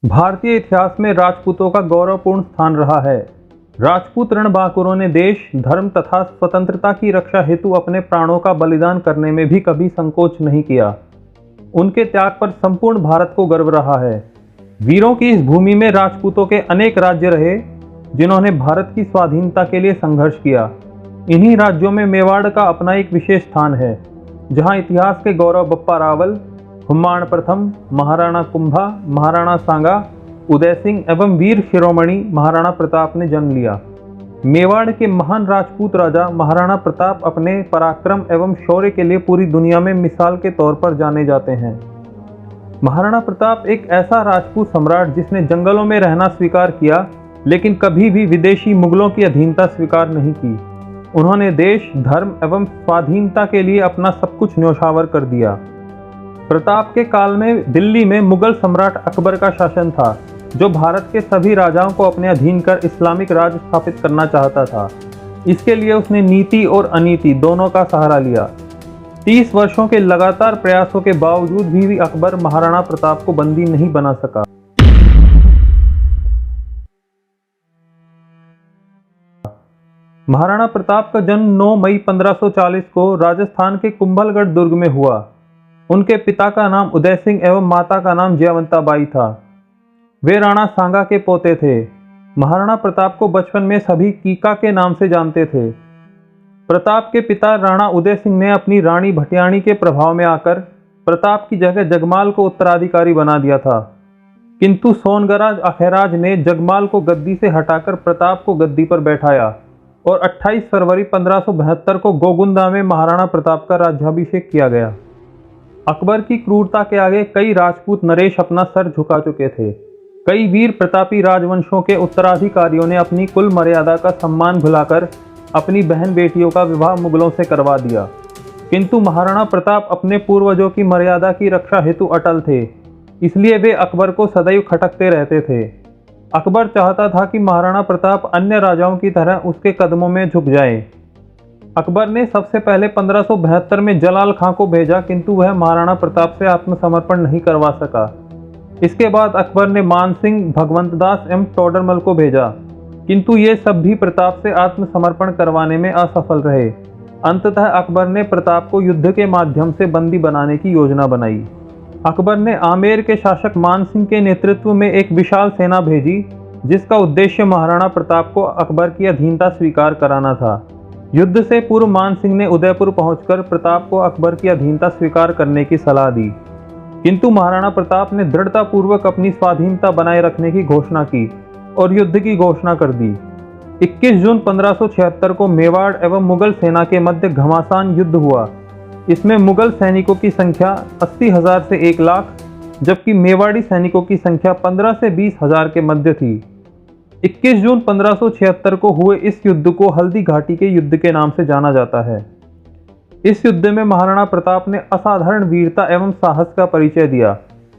भारतीय इतिहास में राजपूतों का गौरवपूर्ण स्थान रहा है। राजपूत रणबांकुरों ने देश, धर्म तथा स्वतंत्रता की रक्षा हेतु अपने प्राणों का बलिदान करने में भी कभी संकोच नहीं किया। उनके त्याग पर संपूर्ण भारत को गर्व रहा है। वीरों की इस भूमि में राजपूतों के अनेक राज्य रहे, जिन्होंने भारत की स्वाधीनता के लिए संघर्ष किया। इन्हीं राज्यों में मेवाड़ का अपना एक विशेष स्थान है, जहां इतिहास के गौरव बप्पा रावल, हुम्माण प्रथम, महाराणा कुंभा, महाराणा सांगा, उदय सिंह एवं वीर शिरोमणि महाराणा प्रताप ने जन्म लिया। मेवाड़ के महान राजपूत राजा महाराणा प्रताप अपने पराक्रम एवं शौर्य के लिए पूरी दुनिया में मिसाल के तौर पर जाने जाते हैं। महाराणा प्रताप एक ऐसा राजपूत सम्राट जिसने जंगलों में रहना स्वीकार किया, लेकिन कभी भी विदेशी मुगलों की अधीनता स्वीकार नहीं की। उन्होंने देश, धर्म एवं स्वाधीनता के लिए अपना सब कुछ न्यौछावर कर दिया। प्रताप के काल में दिल्ली में मुगल सम्राट अकबर का शासन था, जो भारत के सभी राजाओं को अपने अधीन कर इस्लामिक राज स्थापित करना चाहता था। इसके लिए उसने नीति और अनीति दोनों का सहारा लिया। 30 वर्षों के लगातार प्रयासों के बावजूद भी अकबर महाराणा प्रताप को बंदी नहीं बना सका। महाराणा प्रताप का जन्म 9 मई 1540 को राजस्थान के कुंभलगढ़ दुर्ग में हुआ। उनके पिता का नाम उदय सिंह एवं माता का नाम जयवंता बाई था। वे राणा सांगा के पोते थे। महाराणा प्रताप को बचपन में सभी कीका के नाम से जानते थे। प्रताप के पिता राणा उदय सिंह ने अपनी रानी भटियाणी के प्रभाव में आकर प्रताप की जगह जगमाल को उत्तराधिकारी बना दिया था, किंतु सोनगराज अखेराज ने जगमाल को गद्दी से हटाकर प्रताप को गद्दी पर बैठाया और 28 फरवरी 1572 को गोगुंदा में महाराणा प्रताप का राज्याभिषेक किया गया। अकबर की क्रूरता के आगे कई राजपूत नरेश अपना सर झुका चुके थे। कई वीर प्रतापी राजवंशों के उत्तराधिकारियों ने अपनी कुल मर्यादा का सम्मान भुलाकर अपनी बहन बेटियों का विवाह मुगलों से करवा दिया, किंतु महाराणा प्रताप अपने पूर्वजों की मर्यादा की रक्षा हेतु अटल थे, इसलिए वे अकबर को सदैव खटकते रहते थे। अकबर चाहता था कि महाराणा प्रताप अन्य राजाओं की तरह उसके कदमों में झुक जाए। अकबर ने सबसे पहले 1572 में जलाल खां को भेजा, किंतु वह महाराणा प्रताप से आत्मसमर्पण नहीं करवा सका। इसके बाद अकबर ने मान सिंह, भगवंत दास एवं टोडरमल को भेजा, किंतु ये सब भी प्रताप से आत्मसमर्पण करवाने में असफल रहे। अंततः अकबर ने प्रताप को युद्ध के माध्यम से बंदी बनाने की योजना बनाई। अकबर ने आमेर के शासक मान सिंह के नेतृत्व में एक विशाल सेना भेजी, जिसका उद्देश्य महाराणा प्रताप को अकबर की अधीनता स्वीकार कराना था। युद्ध से पूर्व मान सिंह ने उदयपुर पहुंचकर प्रताप को अकबर की अधीनता स्वीकार करने की सलाह दी, किंतु महाराणा प्रताप ने दृढ़तापूर्वक अपनी स्वाधीनता बनाए रखने की घोषणा की और युद्ध की घोषणा कर दी। 21 जून 1576 को मेवाड़ एवं मुगल सेना के मध्य घमासान युद्ध हुआ। इसमें मुगल सैनिकों की संख्या 80,000 से 1 लाख, जबकि मेवाड़ी सैनिकों की संख्या 15 से 20,000 के मध्य थी। 21 जून 1576 को हुए इस युद्ध को हल्दी घाटी के युद्ध के नाम से जाना जाता है। इस युद्ध में महाराणा प्रताप ने असाधारण वीरता एवं साहस का परिचय दिया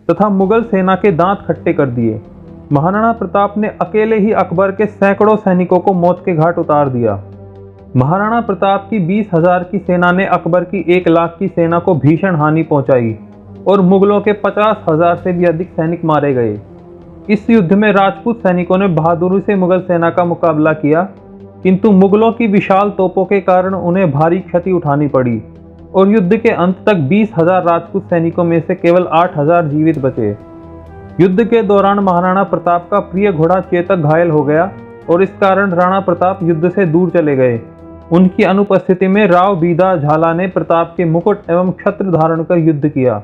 तथा मुगल सेना के दांत खट्टे कर दिए। महाराणा प्रताप ने अकेले ही अकबर के सैकड़ों सैनिकों को मौत के घाट उतार दिया। महाराणा प्रताप की 20,000 की सेना ने अकबर की 1 लाख की सेना को भीषण हानि पहुंचाई और मुगलों के 50,000 से भी अधिक सैनिक मारे गए। इस युद्ध में राजपूत सैनिकों ने बहादुरी से मुगल सेना का मुकाबला किया, किंतु मुगलों की विशाल तोपों के कारण उन्हें भारी क्षति उठानी पड़ी और युद्ध के अंत तक 20,000 राजपूत सैनिकों में से केवल 8,000 जीवित बचे। युद्ध के दौरान महाराणा प्रताप का प्रिय घोड़ा चेतक घायल हो गया और इस कारण राणा प्रताप युद्ध से दूर चले गए। उनकी अनुपस्थिति में राव बीदा झाला ने प्रताप के मुकुट एवं छत्र धारण कर युद्ध किया।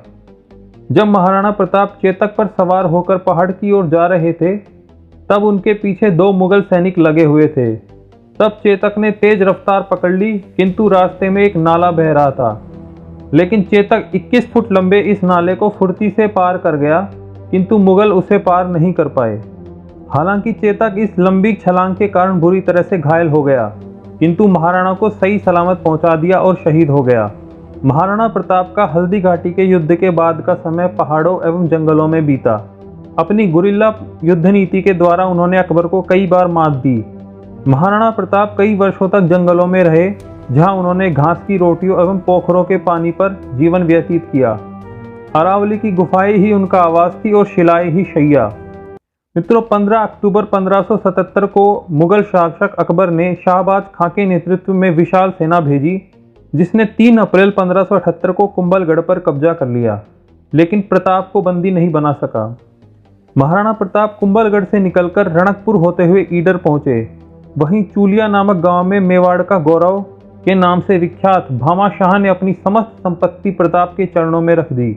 जब महाराणा प्रताप चेतक पर सवार होकर पहाड़ की ओर जा रहे थे, तब उनके पीछे 2 मुगल सैनिक लगे हुए थे। तब चेतक ने तेज रफ्तार पकड़ ली, किंतु रास्ते में एक नाला बह रहा था, लेकिन चेतक 21 फुट लंबे इस नाले को फुर्ती से पार कर गया, किंतु मुगल उसे पार नहीं कर पाए। हालांकि चेतक इस लंबी छलांग के कारण बुरी तरह से घायल हो गया, किंतु महाराणा को सही सलामत पहुंचा दिया और शहीद हो गया। महाराणा प्रताप का हल्दी घाटी के युद्ध के बाद का समय पहाड़ों एवं जंगलों में बीता। अपनी गुरिल्ला युद्ध नीति के द्वारा उन्होंने अकबर को कई बार मात दी। महाराणा प्रताप कई वर्षों तक जंगलों में रहे, जहां उन्होंने घास की रोटियों एवं पोखरों के पानी पर जीवन व्यतीत किया। अरावली की गुफाएं ही उनका आवास थी और शिलाएं ही शैया। मित्रों 15 अक्टूबर 1577 को मुगल शासक अकबर ने शाहबाज खां के नेतृत्व में विशाल सेना भेजी, जिसने 3 अप्रैल 1578 को कुंभलगढ़ पर कब्जा कर लिया, लेकिन प्रताप को बंदी नहीं बना सका। महाराणा प्रताप कुंभलगढ़ से निकलकर रणकपुर होते हुए ईडर पहुंचे। वहीं चूलिया नामक गांव में मेवाड़ का गौरव के नाम से विख्यात भामा शाह ने अपनी समस्त संपत्ति प्रताप के चरणों में रख दी।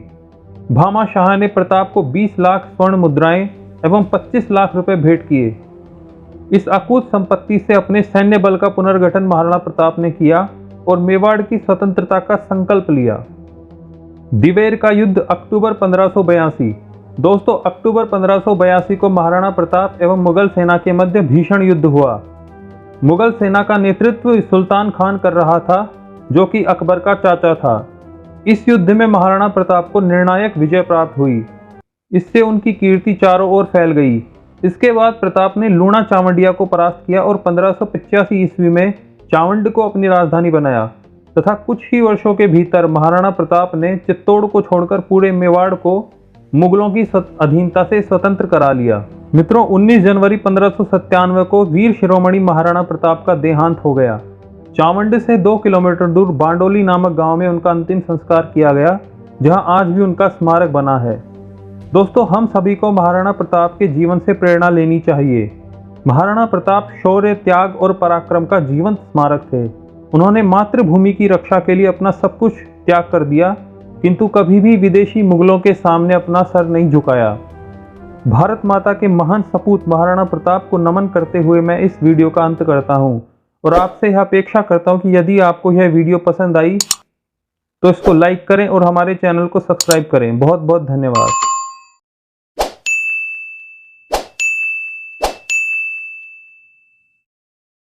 भामा शाह ने प्रताप को 20 लाख स्वर्ण मुद्राएं एवं 25 लाख रुपए भेंट किए। इस अकूत संपत्ति से अपने सैन्य बल का पुनर्गठन महाराणा प्रताप ने किया और मेवाड़ की स्वतंत्रता का संकल्प लिया। दिवेर का युद्ध अक्टूबर 1582। दोस्तों, अक्टूबर 1582 को महाराणा प्रताप एवं मुगल सेना के मध्य भीषण युद्ध हुआ। मुगल सेना का नेतृत्व सुल्तान खान कर रहा था, जो कि अकबर का चाचा था। इस युद्ध में महाराणा प्रताप को निर्णायक विजय प्राप्त हुई। इससे उनकी कीर्ति चारों ओर फैल गई। इसके बाद प्रताप ने लूणा चावंडिया को परास्त किया और 1585 ईस्वी में चावंड को अपनी राजधानी बनाया तथा कुछ ही वर्षों के भीतर महाराणा प्रताप ने चित्तौड़ को छोड़कर पूरे मेवाड़ को मुगलों की अधीनता से स्वतंत्र करा लिया। मित्रों, 19 जनवरी 1597 को वीर शिरोमणि महाराणा प्रताप का देहांत हो गया। चावंड से 2 किलोमीटर दूर बांडोली नामक गांव में उनका अंतिम संस्कार किया गया, जहां आज भी उनका स्मारक बना है। दोस्तों, हम सभी को महाराणा प्रताप के जीवन से प्रेरणा लेनी चाहिए। महाराणा प्रताप शौर्य, त्याग और पराक्रम का जीवंत स्मारक थे। उन्होंने मातृभूमि की रक्षा के लिए अपना सब कुछ त्याग कर दिया, किंतु कभी भी विदेशी मुगलों के सामने अपना सर नहीं झुकाया। भारत माता के महान सपूत महाराणा प्रताप को नमन करते हुए मैं इस वीडियो का अंत करता हूं और आपसे यह अपेक्षा करता हूं कि यदि आपको यह वीडियो पसंद आई तो इसको लाइक करें और हमारे चैनल को सब्सक्राइब करें। बहुत बहुत धन्यवाद।